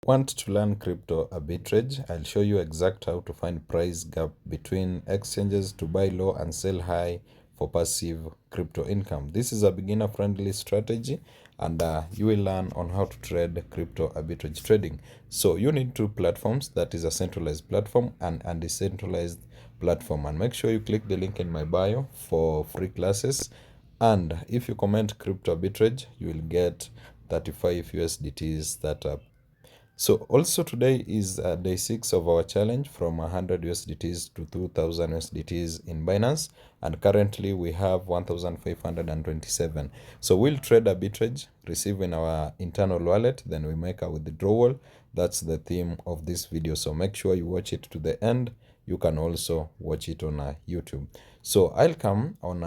Want to learn crypto arbitrage? I'll show you exact how to find price gap between exchanges to buy low and sell high for passive crypto income. This is a beginner friendly strategy, and you will learn on how to trade crypto arbitrage trading. So you need two platforms, that is a centralized platform and a decentralized platform, and make sure you click the link in my bio for free classes. And if you comment crypto arbitrage, you will get 35 USDT startup. So also today is day 6 of our challenge from 100 USDTs to 2000 USDTs in Binance, and currently we have 1527. So we'll trade arbitrage, receive in our internal wallet, then we make a withdrawal. That's the theme of this video, so make sure you watch it to the end. You can also watch it on YouTube. So I'll come on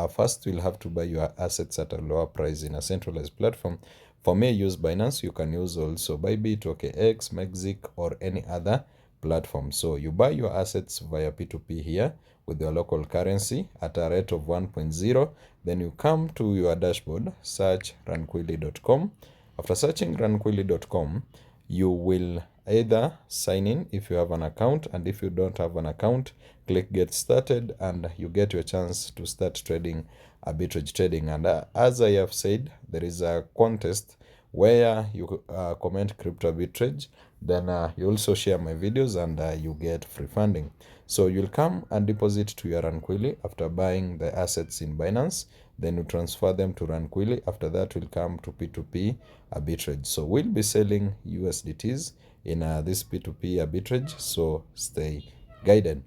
first we'll have to buy your assets at a lower price in a centralized platform. For me, use Binance. You can use also Bybit, OKX, Mexic, or any other platform. So you buy your assets via P2P here with your local currency at a rate of 1.0. Then you come to your dashboard, search runquilly.com. After searching runquilly.com, you will either sign in if you have an account, and if you don't have an account, click get started and you get your chance to start trading arbitrage trading. And as I have said, there is a contest where you comment crypto arbitrage, then you also share my videos, and you get free funding. So you'll come and deposit to your Runquilly after buying the assets in Binance, then you transfer them to Runquilly. After that, we'll come to P2P arbitrage. So we'll be selling USDTs in this P2P arbitrage, so stay guided.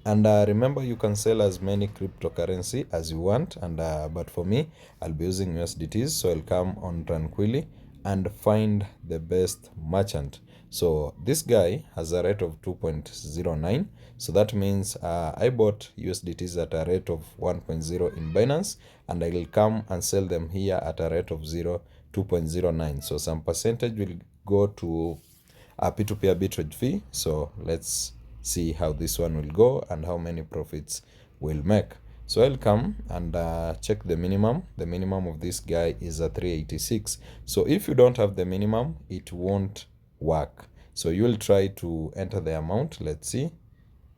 And remember, you can sell as many cryptocurrency as you want, and but for me, I'll be using USDTs. So I'll come on Tranquilly and find the best merchant. So this guy has a rate of 2.09. So that means I bought USDTs at a rate of 1.0 in Binance, and I will come and sell them here at a rate of 2.09. So some percentage will go to a P2P arbitrage fee. So let's see how this one will go and how many profits we'll make. So I'll come and check the minimum. The minimum of this guy is a 386. So if you don't have the minimum, it won't work. So you'll try to enter the amount. Let's see.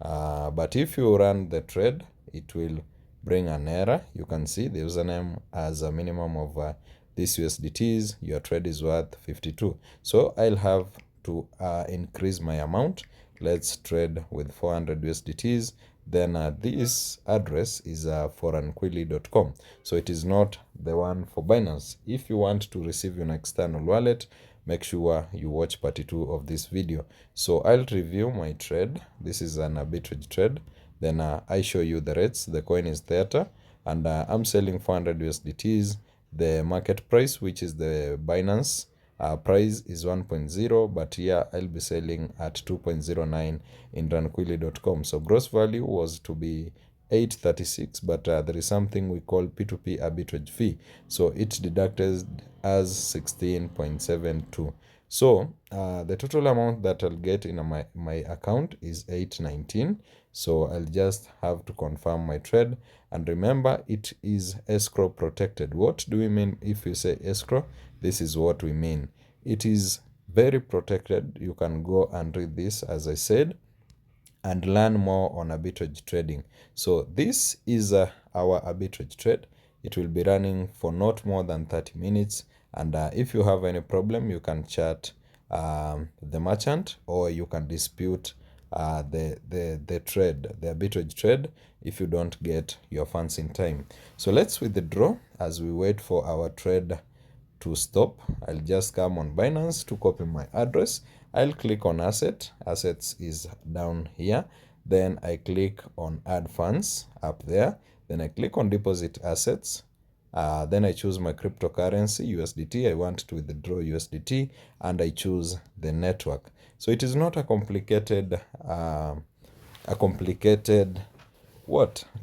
But if you run the trade, it will bring an error. You can see the username as a minimum of this USDTs. Your trade is worth 52. So I'll have to increase my amount. Let's trade with 400 USDTs. Then this address is for runquilly.com. So it is not the one for Binance. If you want to receive an external wallet, make sure you watch part 2 of this video. So I'll review my trade. This is an arbitrage trade. Then I show you the rates. The coin is Theta, and I'm selling 400 USDTs. The market price, which is the Binance price, is 1.0, but here I'll be selling at 2.09 in runquilly.com. So gross value was to be 836, but there is something we call P2P arbitrage fee, so it deducted as 16.72. So the total amount that I'll get in my account is 819. So I'll just have to confirm my trade. And remember, it is escrow protected. What do we mean if we say escrow? This is what we mean. It is very protected. You can go and read this, as I said, and learn more on arbitrage trading. So this is our arbitrage trade. It will be running for not more than 30 minutes. And if you have any problem, you can chat the merchant, or you can dispute the trade, the arbitrage trade, if you don't get your funds in time. So let's withdraw as we wait for our trade to stop. I'll just come on Binance to copy my address. I'll click on assets is down here. Then I click on add funds up there. Then I click on deposit assets. Then I choose my cryptocurrency USDT. I want to withdraw USDT, and I choose the network. So it is not a complicated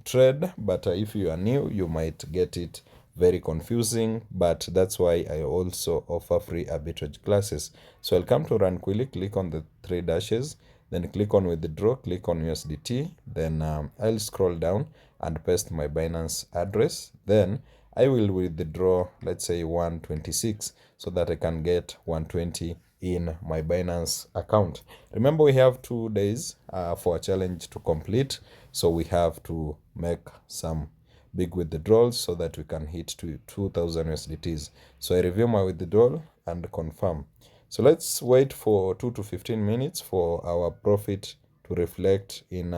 trade, but if you are new, you might get it very confusing. But that's why I also offer free arbitrage classes. So I'll come to Runquilly, click on the 3 dashes, then click on withdraw, click on USDT. Then I'll scroll down and paste my Binance address. Then I will withdraw, let's say 126, so that I can get 120 in my Binance account. Remember, we have 2 days for a challenge to complete, so we have to make some big withdrawals so that we can hit to 2000 USDTs. So I review my withdrawal and confirm. So let's wait for 2 to 15 minutes for our profit to reflect in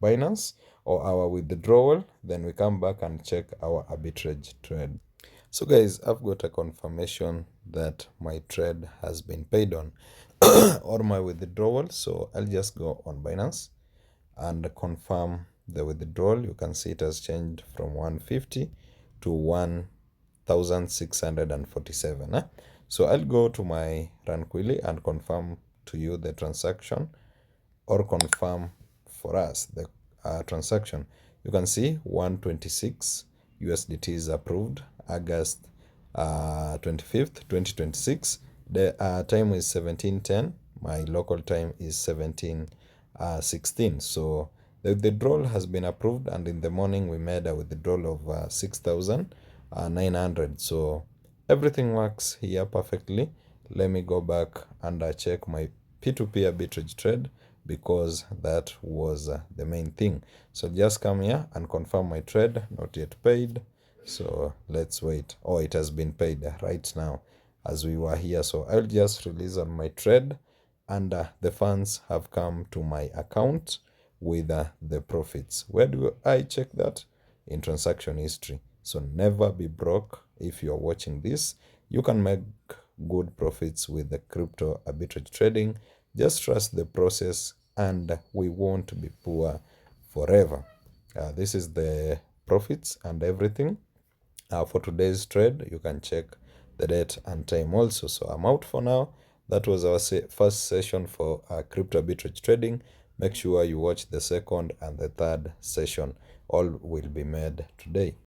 Binance or our withdrawal. Then we come back and check our arbitrage trade. So guys, I've got a confirmation that my trade has been paid on or my withdrawal. So I'll just go on Binance and confirm the withdrawal. You can see it has changed from 150 to 1647. So I'll go to my Ranquilly and confirm to you the transaction, or confirm for us the transaction. You can see 126 USDT is approved, August 25th, 2026. The time is 17:10. My local time is 17:16. So the withdrawal has been approved, and in the morning we made a withdrawal of 6,900. So everything works here perfectly. Let me go back and check my P2P arbitrage trade, because that was the main thing. So just come here and confirm my trade, not yet paid. So let's wait. Oh, it has been paid right now as we were here. So I'll just release on my trade, and the funds have come to my account with the profits. Where do I check that? In transaction history. So never be broke. If you're watching this, you can make good profits with the crypto arbitrage trading. Just trust the process, and we won't be poor forever. This is the profits and everything. For today's trade, you can check the date and time also. So I'm out for now. That was our first session for crypto arbitrage trading. Make sure you watch the second and the third session. All will be made today.